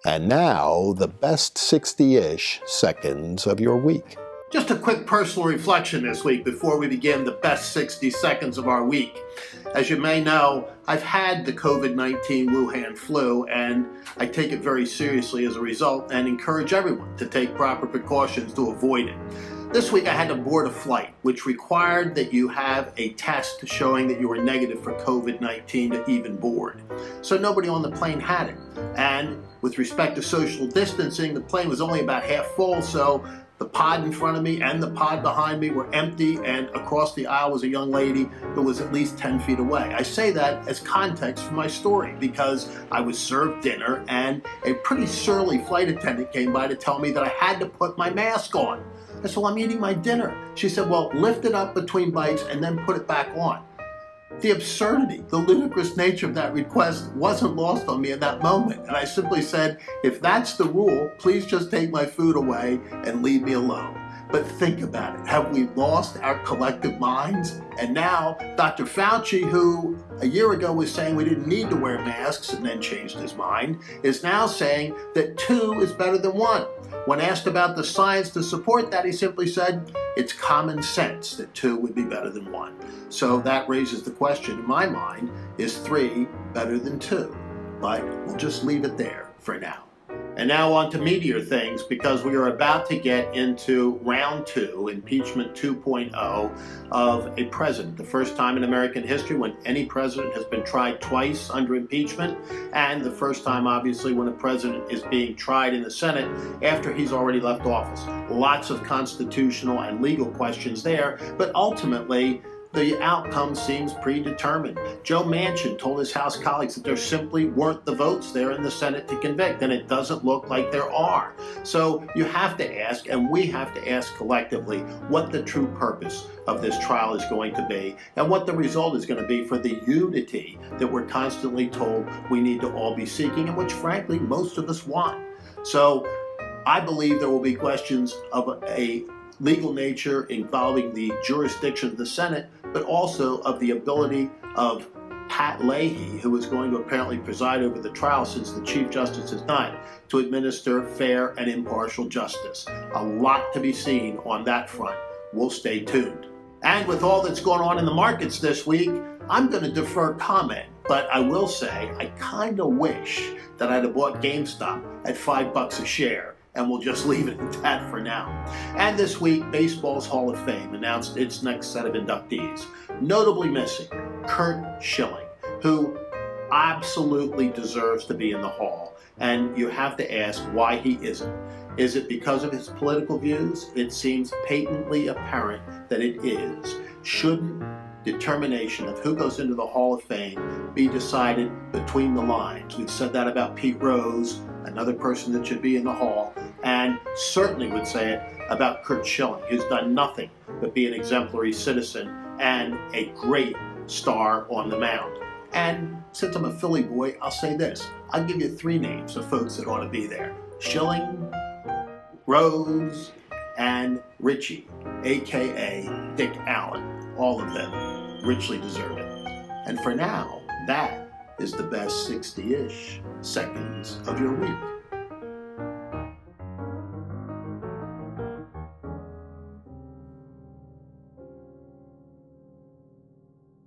And now, the best 60-ish seconds of your week. Just a quick personal reflection this week before we begin the best 60 seconds of our week. As you may know, I've had the COVID-19 Wuhan flu, and I take it very seriously as a result and encourage everyone to take proper precautions to avoid it. This week I had to board a flight which required that you have a test showing that you were negative for COVID-19 to even board. So nobody on the plane had it. And with respect to social distancing, the plane was only about half full, so the pod in front of me and the pod behind me were empty, and across the aisle was a young lady who was at least 10 feet away. I say that as context for my story because I was served dinner and a pretty surly flight attendant came by to tell me that I had to put my mask on. I said, well, I'm eating my dinner. She said, well, lift it up between bites and then put it back on. The absurdity, the ludicrous nature of that request wasn't lost on me in that moment. And I simply said, if that's the rule, please just take my food away and leave me alone. But think about it. Have we lost our collective minds? And now Dr. Fauci, who a year ago was saying we didn't need to wear masks and then changed his mind, is now saying that 2 is better than 1. When asked about the science to support that, he simply said, it's common sense that 2 would be better than 1. So that raises the question in my mind, is 3 better than 2? But we'll just leave it there for now. And now on to meatier things, because we are about to get into round 2, impeachment 2.0, of a president. The first time in American history when any president has been tried twice under impeachment, and the first time, obviously, when a president is being tried in the Senate after he's already left office. Lots of constitutional and legal questions there, but ultimately, the outcome seems predetermined. Joe Manchin told his House colleagues that there simply weren't the votes there in the Senate to convict, and it doesn't look like there are. So you have to ask, and we have to ask collectively, what the true purpose of this trial is going to be, and what the result is going to be for the unity that we're constantly told we need to all be seeking, and which, frankly, most of us want. So I believe there will be questions of a legal nature involving the jurisdiction of the Senate, but also of the ability of Pat Leahy, who is going to apparently preside over the trial since the Chief Justice is not, to administer fair and impartial justice. A lot to be seen on that front. We'll stay tuned. And with all that's going on in the markets this week, I'm going to defer comment, but I will say I kind of wish that I'd have bought GameStop at $5 a share. And we'll just leave it at that for now. And this week, baseball's Hall of Fame announced its next set of inductees. Notably missing, Curt Schilling, who absolutely deserves to be in the Hall. And you have to ask why he isn't. Is it because of his political views? It seems patently apparent that it is. Shouldn't determination of who goes into the Hall of Fame be decided between the lines? We've said that about Pete Rose, another person that should be in the Hall, and certainly would say it about Curt Schilling, who's done nothing but be an exemplary citizen and a great star on the mound. And since I'm a Philly boy, I'll say this. I'll give you 3 names of folks that ought to be there. Schilling, Rose, and Richie, a.k.a. Dick Allen. All of them richly deserve it. And for now, that is the best 60-ish seconds of your week.